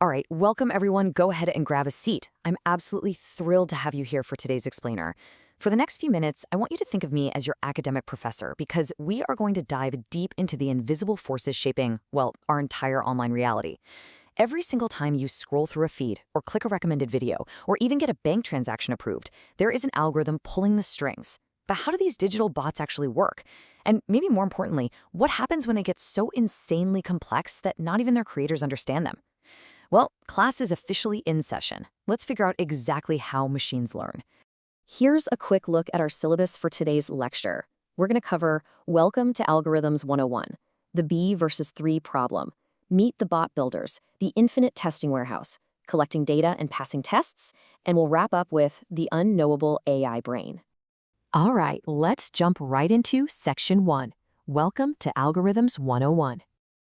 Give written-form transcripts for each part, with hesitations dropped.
All right, welcome everyone. Go ahead and grab a seat. I'm absolutely thrilled to have you here for today's explainer. For the next few minutes, I want you to think of me as your academic professor because we are going to dive deep into the invisible forces shaping, well, our entire online reality. Every single time you scroll through a feed or click a recommended video or even get a bank transaction approved, there is an algorithm pulling the strings. But how do these digital bots actually work? And maybe more importantly, what happens when they get so insanely complex that not even their creators understand them? Well, class is officially in session. Let's figure out exactly how machines learn. Here's a quick look at our syllabus for today's lecture. We're going to cover Welcome to Algorithms 101, the B versus 3 problem, Meet the Bot Builders, the Infinite Testing Warehouse, collecting data and passing tests, and we'll wrap up with the unknowable AI brain. All right, let's jump right into Section 1. Welcome to Algorithms 101.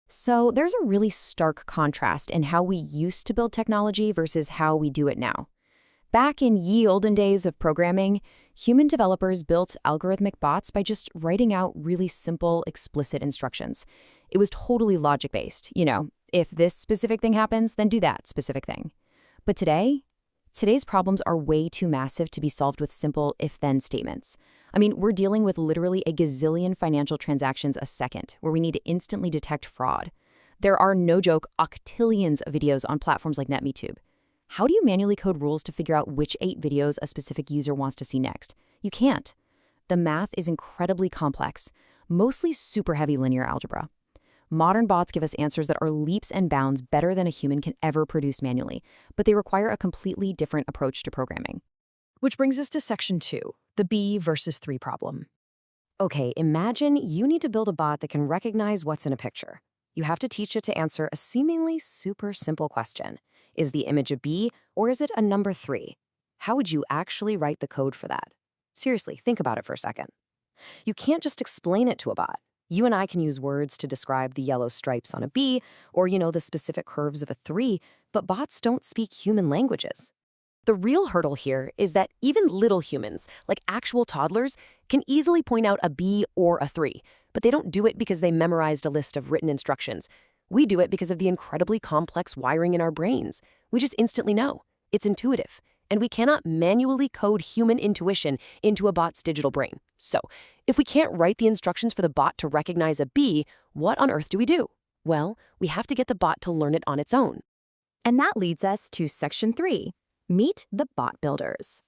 So there's a really stark contrast in how we used to build technology versus how we do it now. Back in ye olden days of programming, human developers built algorithmic bots by just writing out really simple, explicit instructions. It was totally logic-based. If this specific thing happens, then do that specific thing. But today's problems are way too massive to be solved with simple if-then statements. We're dealing with literally a gazillion financial transactions a second, where we need to instantly detect fraud. There are, no joke, octillions of videos on platforms like NetMeTube. How do you manually code rules to figure out which 8 videos a specific user wants to see next? You can't. The math is incredibly complex, mostly super heavy linear algebra. Modern bots give us answers that are leaps and bounds better than a human can ever produce manually, but they require a completely different approach to programming. Which brings us to Section 2, the B versus 3 problem. Okay, imagine you need to build a bot that can recognize what's in a picture. You have to teach it to answer a seemingly super simple question. Is the image a B or is it a number 3? How would you actually write the code for that? Seriously, think about it for a second. You can't just explain it to a bot. You and I can use words to describe the yellow stripes on a B or, the specific curves of a 3, but bots don't speak human languages. The real hurdle here is that even little humans, like actual toddlers, can easily point out a B or a 3, but they don't do it because they memorized a list of written instructions. We do it because of the incredibly complex wiring in our brains. We just instantly know. It's intuitive. And we cannot manually code human intuition into a bot's digital brain. So, if we can't write the instructions for the bot to recognize a B, what on earth do we do? Well, we have to get the bot to learn it on its own. And that leads us to Section 3, Meet the Bot Builders.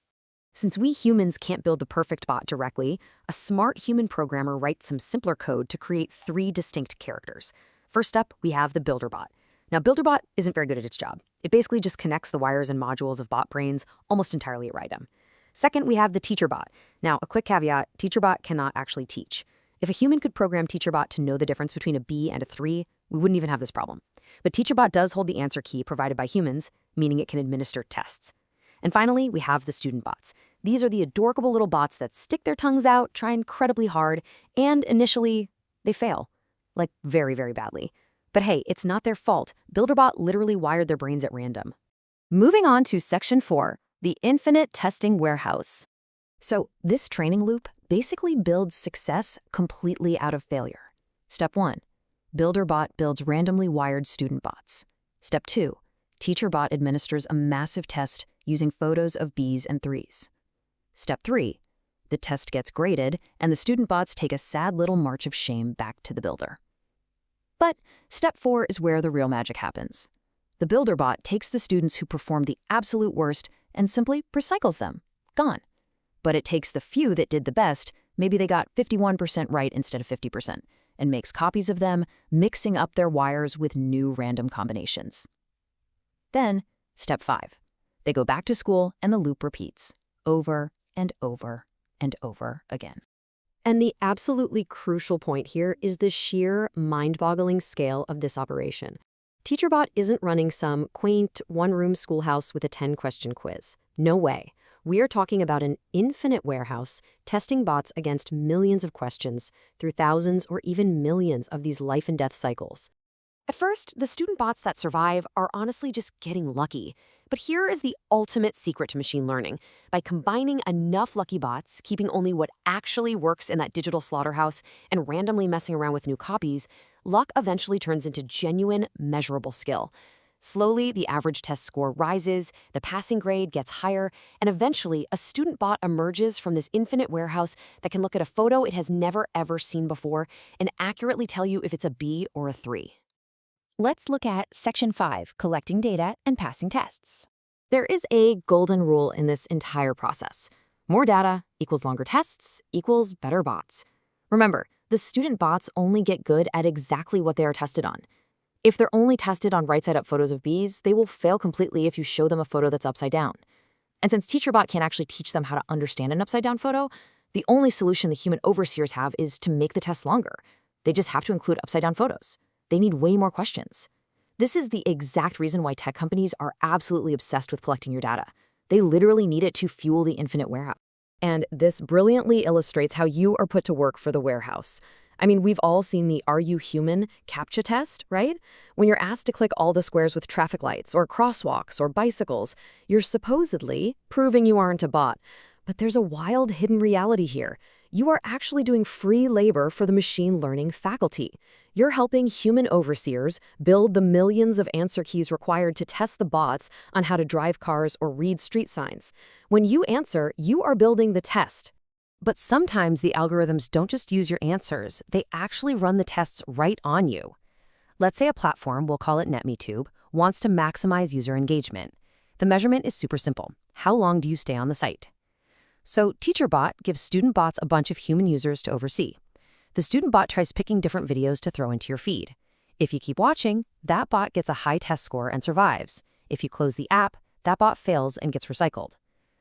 Since we humans can't build the perfect bot directly, a smart human programmer writes some simpler code to create 3 distinct characters. First up, we have the builder bot. Now, builder-bot isn't very good at its job. It basically just connects the wires and modules of bot brains almost entirely at random. Second, we have the teacher bot. Now, a quick caveat, teacher bot cannot actually teach. If a human could program teacher bot to know the difference between a B and a 3, we wouldn't even have this problem. But teacher bot does hold the answer key provided by humans, meaning it can administer tests. And finally, we have the student bots. These are the adorable little bots that stick their tongues out, try incredibly hard, and initially, they fail. Like very, very badly. But hey, it's not their fault. BuilderBot literally wired their brains at random. Moving on to Section 4, the Infinite Testing Warehouse. So this training loop basically builds success completely out of failure. Step 1, BuilderBot builds randomly wired student bots. Step 2, TeacherBot administers a massive test using photos of Bs and 3s. Step 3, the test gets graded and the student bots take a sad little march of shame back to the builder. But Step 4 is where the real magic happens. The builder bot takes the students who performed the absolute worst and simply recycles them. Gone. But it takes the few that did the best, maybe they got 51% right instead of 50%, and makes copies of them, mixing up their wires with new random combinations. Then, Step 5. They go back to school and the loop repeats, over and over and over again. And the absolutely crucial point here is the sheer mind-boggling scale of this operation. TeacherBot isn't running some quaint one-room schoolhouse with a 10-question quiz. No way. We are talking about an infinite warehouse testing bots against millions of questions through thousands or even millions of these life and death cycles. At first, the student bots that survive are honestly just getting lucky. But here is the ultimate secret to machine learning. By combining enough lucky bots, keeping only what actually works in that digital slaughterhouse, and randomly messing around with new copies, luck eventually turns into genuine, measurable skill. Slowly, the average test score rises, the passing grade gets higher, and eventually, a student bot emerges from this infinite warehouse that can look at a photo it has never ever seen before and accurately tell you if it's a B or a 3. Let's look at Section 5, collecting data and passing tests. There is a golden rule in this entire process. More data equals longer tests equals better bots. Remember, the student bots only get good at exactly what they are tested on. If they're only tested on right-side-up photos of bees, they will fail completely if you show them a photo that's upside down. And since TeacherBot can't actually teach them how to understand an upside-down photo, the only solution the human overseers have is to make the test longer. They just have to include upside-down photos. They need way more questions. This is the exact reason why tech companies are absolutely obsessed with collecting your data. They literally need it to fuel the infinite warehouse. And this brilliantly illustrates how you are put to work for the warehouse. I mean, we've all seen the "Are you human?" CAPTCHA test, right? When you're asked to click all the squares with traffic lights or crosswalks or bicycles, you're supposedly proving you aren't a bot. But there's a wild hidden reality here. You are actually doing free labor for the machine learning faculty. You're helping human overseers build the millions of answer keys required to test the bots on how to drive cars or read street signs. When you answer, you are building the test. But sometimes the algorithms don't just use your answers, they actually run the tests right on you. Let's say a platform, we'll call it NetMeTube, wants to maximize user engagement. The measurement is super simple. How long do you stay on the site? So TeacherBot gives student bots a bunch of human users to oversee. The student bot tries picking different videos to throw into your feed. If you keep watching, that bot gets a high test score and survives. If you close the app, that bot fails and gets recycled.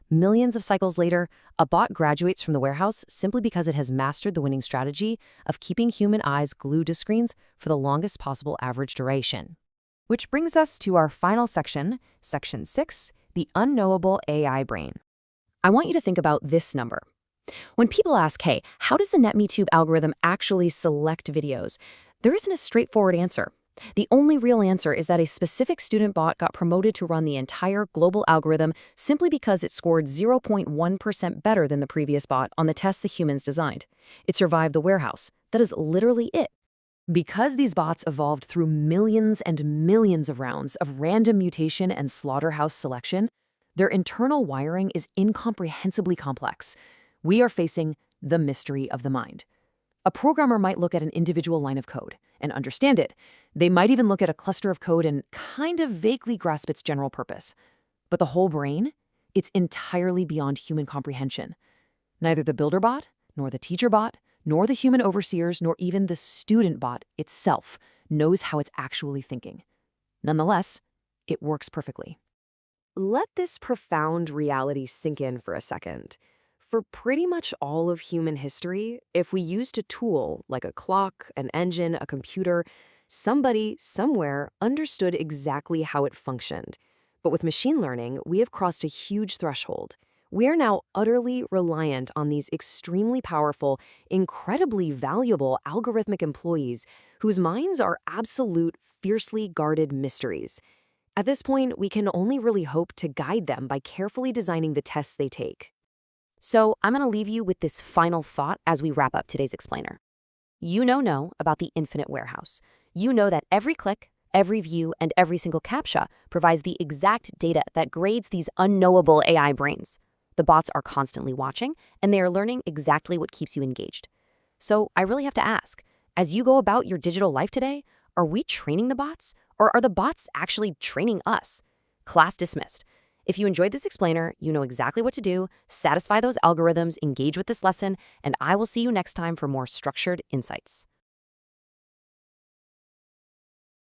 Millions of cycles later, a bot graduates from the warehouse simply because it has mastered the winning strategy of keeping human eyes glued to screens for the longest possible average duration. Which brings us to our final section, Section 6, the unknowable AI brain. I want you to think about this number. When people ask, hey, how does the NetMeTube algorithm actually select videos? There isn't a straightforward answer. The only real answer is that a specific student bot got promoted to run the entire global algorithm simply because it scored 0.1% better than the previous bot on the test the humans designed. It survived the warehouse. That is literally it. Because these bots evolved through millions and millions of rounds of random mutation and slaughterhouse selection, their internal wiring is incomprehensibly complex. We are facing the mystery of the mind. A programmer might look at an individual line of code and understand it. They might even look at a cluster of code and kind of vaguely grasp its general purpose. But the whole brain? It's entirely beyond human comprehension. Neither the builder bot, nor the teacher bot, nor the human overseers, nor even the student bot itself knows how it's actually thinking. Nonetheless, it works perfectly. Let this profound reality sink in for a second. For pretty much all of human history, if we used a tool like a clock, an engine, a computer, somebody, somewhere understood exactly how it functioned. But with machine learning, we have crossed a huge threshold. We are now utterly reliant on these extremely powerful, incredibly valuable algorithmic employees whose minds are absolute, fiercely guarded mysteries. At this point, we can only really hope to guide them by carefully designing the tests they take. So I'm going to leave you with this final thought as we wrap up today's explainer. You know about the infinite warehouse. You know that every click, every view, and every single CAPTCHA provides the exact data that grades these unknowable AI brains. The bots are constantly watching, and they are learning exactly what keeps you engaged. So I really have to ask, as you go about your digital life today, are we training the bots, or are the bots actually training us? Class dismissed. If you enjoyed this explainer, you know exactly what to do, satisfy those algorithms, engage with this lesson, and I will see you next time for more structured insights.